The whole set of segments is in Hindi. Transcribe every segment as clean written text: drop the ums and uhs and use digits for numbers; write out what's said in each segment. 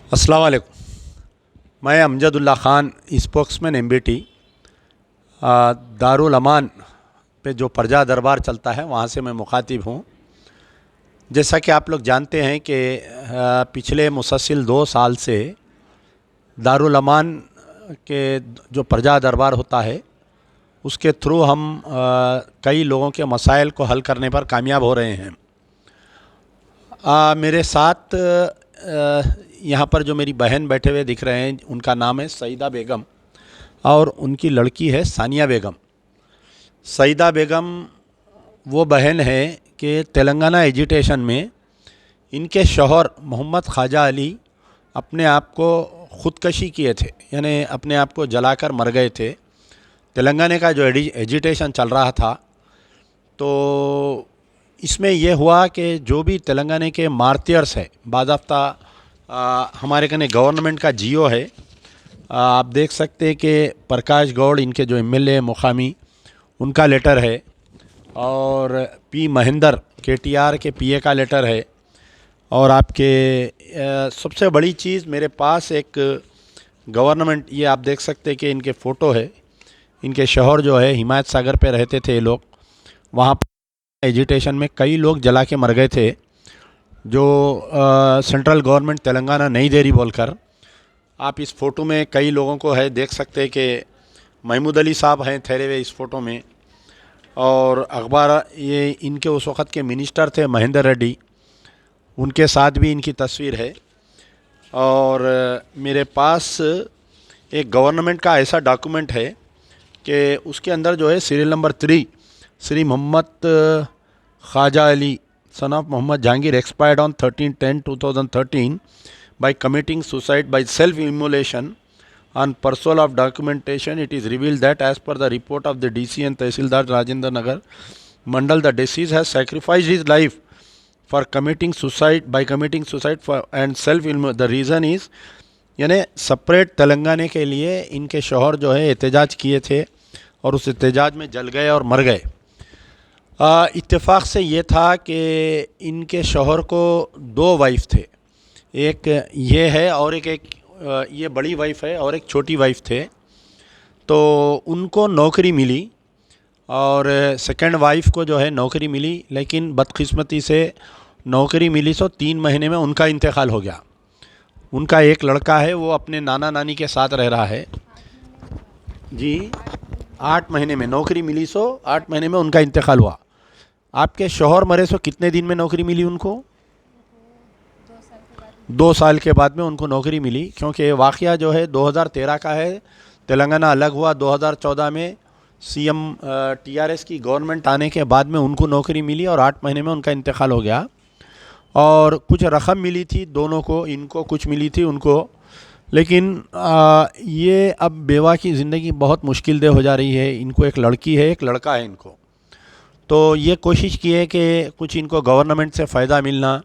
अस्सलाम वालेकुम। मैं अमजदुल्ला ख़ान, स्पोक्समैन एमबीटी, दारुल अमान पे जो प्रजा दरबार चलता है वहाँ से मैं मुखातिब हूँ। जैसा कि आप लोग जानते हैं कि पिछले मुसलसल 2 साल से दारुल अमान के जो प्रजा दरबार होता है उसके थ्रू हम कई लोगों के मसाइल को हल करने पर कामयाब हो रहे हैं। मेरे साथ यहाँ पर जो मेरी बहन बैठे हुए दिख रहे हैं उनका नाम है सईदा बेगम और उनकी लड़की है सानिया बेगम। सईदा बेगम वो बहन है कि तेलंगाना एजिटेशन में इनके शौहर मोहम्मद ख्वाजा अली अपने आप को ख़ुदकशी किए थे, यानी अपने आप को जलाकर मर गए थे। तेलंगाना का जो एजिटेशन चल रहा था तो इसमें यह हुआ कि जो भी तेलंगाना के मार्टियर्स है, बाज़ाब्ता हमारे कने गवर्नमेंट का जीओ है, आप देख सकते हैं कि प्रकाश गौड़ इनके जो एमएलए मुकामी उनका लेटर है और पी महेंद्र केटीआर के पीए का लेटर है। और आपके सबसे बड़ी चीज़ मेरे पास एक गवर्नमेंट, ये आप देख सकते हैं कि इनके फ़ोटो है। इनके शौहर जो है हिमायत सागर पे रहते थे ये लोग, वहाँ पर एजिटेशन में कई लोग जला के मर गए थे जो सेंट्रल गवर्नमेंट तेलंगाना नहीं दे रही बोलकर। आप इस फ़ोटो में कई लोगों को है देख सकते हैं कि महमूद अली साहब हैं ठहरे हुए इस फ़ोटो में, और अखबार ये इनके उस वक़्त के मिनिस्टर थे महेंद्र रेड्डी, उनके साथ भी इनकी तस्वीर है। और मेरे पास एक गवर्नमेंट का ऐसा डॉक्यूमेंट है कि उसके अंदर जो है serial number 3 Shri Mohammad Khwaja Ali son of Muhammad Jahangir expired on 13/10/2013 by committing suicide by self-immolation. On pursuit of documentation, it is revealed that as per the report of the DC and Tehsildar Rajendra Nagar Mandal, the deceased has sacrificed his life for committing suicide for and self-immolation. The reason is यानी सेपरेट तेलंगाना के लिए इनके शौहर जो है एहतजाज किए थे और उस एहतजाज में जल गए और मर गए। इत्तेफाक से ये था कि इनके शौहर को 2 वाइफ थे, एक ये है और एक ये बड़ी वाइफ है और एक छोटी वाइफ थे। तो उनको नौकरी मिली और सेकंड वाइफ को जो है नौकरी मिली, लेकिन बदकिस्मती से नौकरी मिली सो 3 महीने में उनका इंतकाल हो गया। उनका एक लड़का है वो अपने नाना नानी के साथ रह रहा है जी। 8 महीने में नौकरी मिली सो 8 महीने में उनका इंतकाल हुआ। आपके शौहर मरे सो कितने दिन में नौकरी मिली उनको? 2 साल के बाद में उनको नौकरी मिली, क्योंकि वाक़या जो है 2013 का है। तेलंगाना अलग हुआ 2014 में, सीएम टीआरएस की गवर्नमेंट आने के बाद में उनको नौकरी मिली और 8 महीने में उनका इंतकाल हो गया। और कुछ रकम मिली थी दोनों को, इनको कुछ मिली थी उनको, लेकिन ये अब बेवा की ज़िंदगी बहुत मुश्किल दे हो जा रही है। इनको एक लड़की है एक लड़का है इनको, तो ये कोशिश की है कि कुछ इनको गवर्नमेंट से फ़ायदा मिलना।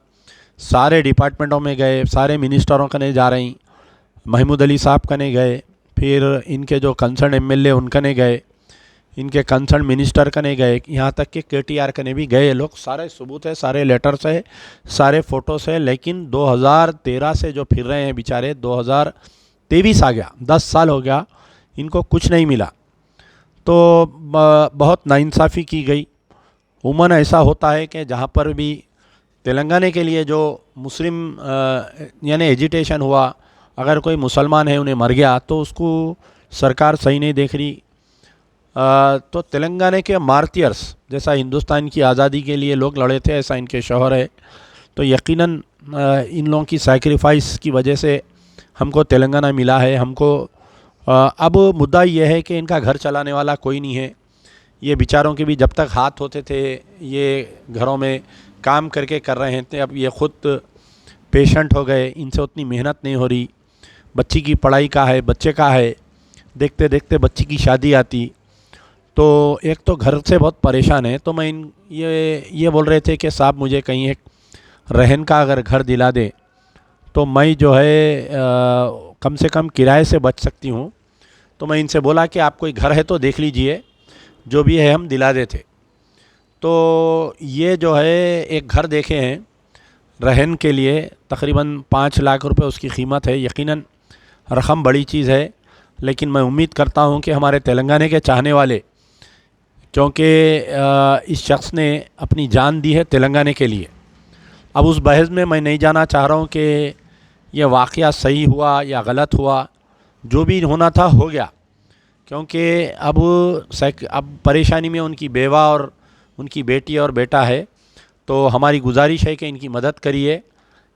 सारे डिपार्टमेंटों में गए, सारे मिनिस्टरों कने जा रही, महमूद अली साहब कने गए, फिर इनके जो कंसर्न एमएलए उनकने गए, इनके कंसर्न मिनिस्टर कने गए, यहाँ तक कि केटीआर कने भी गए लोग। सारे सबूत है, सारे लेटर्स है, सारे फ़ोटोस है, लेकिन 2013 से जो फिर रहे हैं बेचारे, 2023 आ गया, 10 साल हो गया, इनको कुछ नहीं मिला। तो बहुत नाइंसाफ़ी की गई। उमन ऐसा होता है कि जहाँ पर भी तेलंगाना के लिए जो मुस्लिम यानी एजिटेशन हुआ, अगर कोई मुसलमान है उन्हें मर गया तो उसको सरकार सही नहीं देख रही। तो तेलंगाना के मार्टियर्स, जैसा हिंदुस्तान की आज़ादी के लिए लोग लड़े थे, ऐसा इनके शौहर है। तो यकीनन इन लोगों की सैक्रिफाइस की वजह से हमको तेलंगाना मिला है। हमको अब मुद्दा यह है कि इनका घर चलाने वाला कोई नहीं है। ये बेचारों के भी जब तक हाथ होते थे ये घरों में काम करके कर रहे थे, अब ये ख़ुद पेशेंट हो गए, इनसे उतनी मेहनत नहीं हो रही। बच्ची की पढ़ाई का है, बच्चे का है, देखते देखते बच्ची की शादी आती, तो एक तो घर से बहुत परेशान है। तो मैं ये बोल रहे थे कि साहब मुझे कहीं एक रहन का अगर घर दिला दे तो मैं जो है कम से कम किराए से बच सकती हूँ। तो मैं इनसे बोला कि आप कोई घर है तो देख लीजिए, जो भी है हम दिला देते। तो ये जो है एक घर देखे हैं रहन के लिए तकरीबन 5 लाख रुपए उसकी कीमत है। यकीनन रकम बड़ी चीज़ है, लेकिन मैं उम्मीद करता हूं कि हमारे तेलंगाना के चाहने वाले, क्योंकि इस शख्स ने अपनी जान दी है तेलंगाना के लिए। अब उस बहस में मैं नहीं जाना चाह रहा हूं कि यह वाक़या सही हुआ या गलत हुआ। जो भी होना था हो गया, क्योंकि अब परेशानी में उनकी बेवा और उनकी बेटी और बेटा है। तो हमारी गुजारिश है कि इनकी मदद करिए।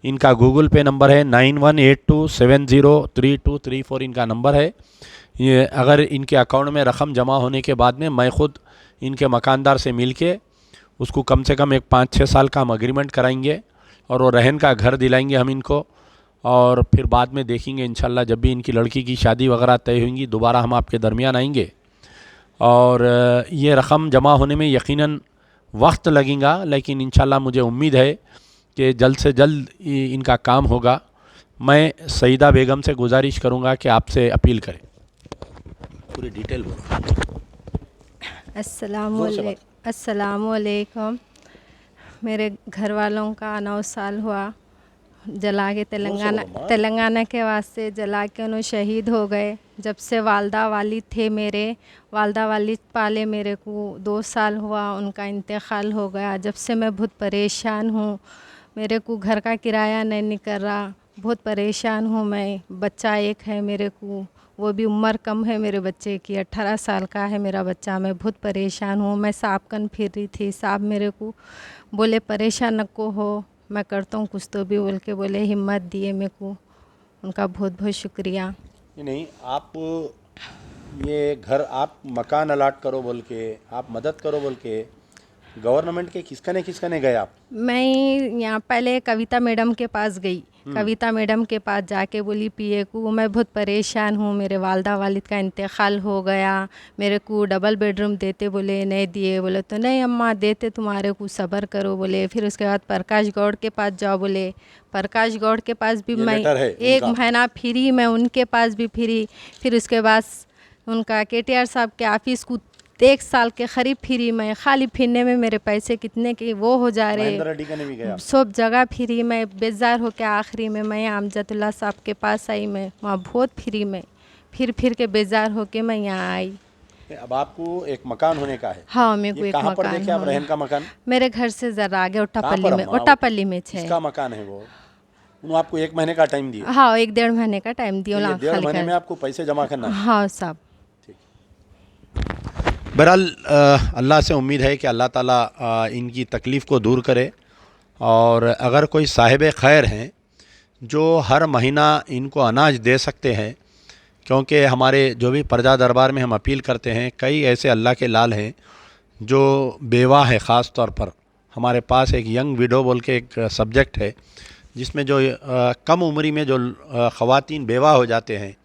इनका गूगल पे नंबर है 9182703234 इनका नंबर है। ये अगर इनके अकाउंट में रकम जमा होने के बाद में मैं ख़ुद इनके मकानदार से मिल के उसको कम से कम एक 5-6 साल का हम अग्रीमेंट कराएंगे और वो रहन का घर दिलाएंगे हम इनको। और फिर बाद में देखेंगे इंशाल्लाह, जब भी इनकी लड़की की शादी वगैरह तय होंगी दोबारा हम आपके दरमियान आएंगे। और ये रकम जमा होने में यकीनन वक्त लगेगा, लेकिन इंशाल्लाह मुझे उम्मीद है कि जल्द से जल्द इनका काम होगा। मैं सईदा बेगम से गुजारिश करूंगा कि आपसे अपील करें। पूरी डिटेल बोलो। अस्सलामुअलैकुम। मेरे घर वालों का 9 साल हुआ जला के तेलंगाना के वास्ते जला के उन्होंने शहीद हो गए। जब से वालदा वालिद थे मेरे, वालदा वालिद पाले मेरे को 2 साल हुआ उनका इंतकाल हो गया। जब से मैं बहुत परेशान हूँ, मेरे को घर का किराया नहीं निकल रहा, बहुत परेशान हूँ मैं। बच्चा एक है मेरे को, वो भी उम्र कम है मेरे बच्चे की, 18 साल का है मेरा बच्चा। मैं बहुत परेशान हूँ। मैं साहब कन फिर रही थी, साहब मेरे को बोले परेशान नको हो, मैं करता हूँ कुछ तो भी बोल के बोले, हिम्मत दिए मेरे को, उनका बहुत बहुत शुक्रिया। नहीं, आप ये घर आप मकान अलाट करो बोल के, आप मदद करो बोल के गवर्नमेंट के किसकने गए आप? मैं यहाँ पहले कविता मैडम के पास गई। कविता मैडम के पास जाके बोली पीए को मैं बहुत परेशान हूँ, मेरे वालदा वालिद का इंतकाल हो गया, मेरे को डबल बेडरूम देते बोले, नहीं दिए। बोले तो नहीं अम्मा देते, तुम्हारे को सब्र करो बोले। फिर उसके बाद प्रकाश गौड़ के पास जाओ बोले, प्रकाश गौड़ के पास भी मैं 1 महीना फ्री, मैं उनके पास भी फ्री। फिर उसके बाद उनका KTR साहब के ऑफिस को 1 साल के करीब फ्री। मैं खाली फिरने में मेरे पैसे कितने के वो हो जा रहे, सब जगह फ्री। मैं बेजार हो के आखिरी में मैं अमजदुल्ला साहब के पास आई। मैं वहाँ बहुत फ्री में फिर के बेजार हो के मैं यहाँ आई। अब आपको एक मकान होने का है? हाँ, मेरे को एक मकान। कहाँ पर आप रहन का मकान? मेरे घर से जरा आगे ओटापल्ली में है। इसका मकान है वो? उन्होंने आपको 1 महीने का टाइम दिया? हाँ, 1-1.5 महीने का टाइम दिया। 1.5 महीने में आपको पैसे जमा करना? हाँ साहब। बहरहाल अल्लाह से उम्मीद है कि अल्लाह ताला इनकी तकलीफ़ को दूर करे। और अगर कोई साहिब खैर हैं जो हर महीना इनको अनाज दे सकते हैं, क्योंकि हमारे जो भी प्रजा दरबार में हम अपील करते हैं, कई ऐसे अल्लाह के लाल हैं जो बेवा है। ख़ास तौर पर हमारे पास एक यंग विडो बोल के एक सब्जेक्ट है, जिसमें जो कम उम्री में जो ख़वातीन बेवा हो जाते हैं,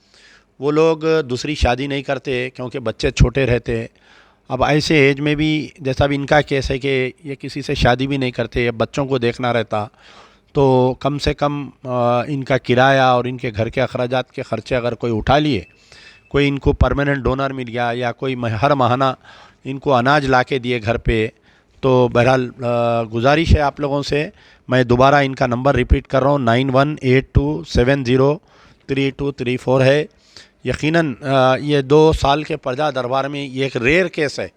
वो लोग दूसरी शादी नहीं करते क्योंकि बच्चे छोटे रहते हैं। अब ऐसे एज में भी, जैसा भी इनका केस है कि ये किसी से शादी भी नहीं करते, बच्चों को देखना रहता, तो कम से कम इनका किराया और इनके घर के अखराजात के ख़र्चे अगर कोई उठा लिए, कोई इनको परमानेंट डोनर मिल गया या कोई हर महीना इनको अनाज ला के दिए घर पे, तो बहरहाल गुजारिश है आप लोगों से। मैं दोबारा इनका नंबर रिपीट कर रहा हूँ, 9182703234 है। यकीनन ये 2 साल के प्रजा दरबार में ये एक रेयर केस है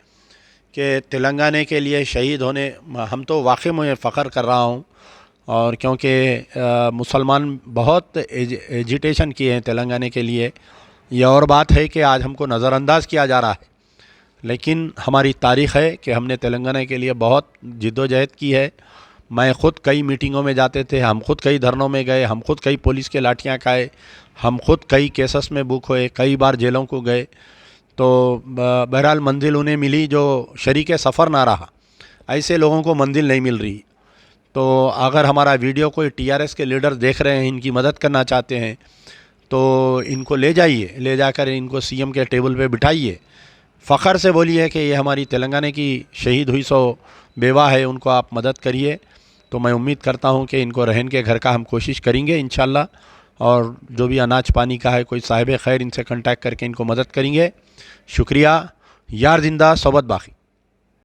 कि तेलंगाना के लिए शहीद होने, हम तो वाकई में फ़ख्र कर रहा हूँ। और क्योंकि मुसलमान बहुत एजिटेशन किए हैं तेलंगाना के लिए। ये और बात है कि आज हमको नज़रअंदाज किया जा रहा है, लेकिन हमारी तारीख़ है कि हमने तेलंगाना के लिए बहुत जिद्दोजहद की है। मैं ख़ुद कई मीटिंगों में जाते थे, हम ख़ुद कई धरनों में गए, हम ख़ुद कई पुलिस के लाठियाँ खाए, हम ख़ुद कई केसेस में बुक हुए, कई बार जेलों को गए। तो बहरहाल मंजिल उन्हें मिली जो शरीक सफ़र ना रहा। ऐसे लोगों को मंजिल नहीं मिल रही। तो अगर हमारा वीडियो कोई TRS के लीडर देख रहे हैं, इनकी मदद करना चाहते हैं, तो इनको ले जाइए, ले जाकर इनको CM के टेबल पे बिठाइए, फ़ख्र से बोलिए कि ये हमारी तेलंगाना की शहीद हुई सो बेवा है, उनको आप मदद करिए। तो मैं उम्मीद करता हूँ कि इनको रहन के घर का हम कोशिश करेंगे इंशाल्लाह। और जो भी अनाज पानी का है, कोई साहिब खैर, इनसे कांटेक्ट करके इनको मदद करेंगे। शुक्रिया। यार जिंदा सोबत बाकी।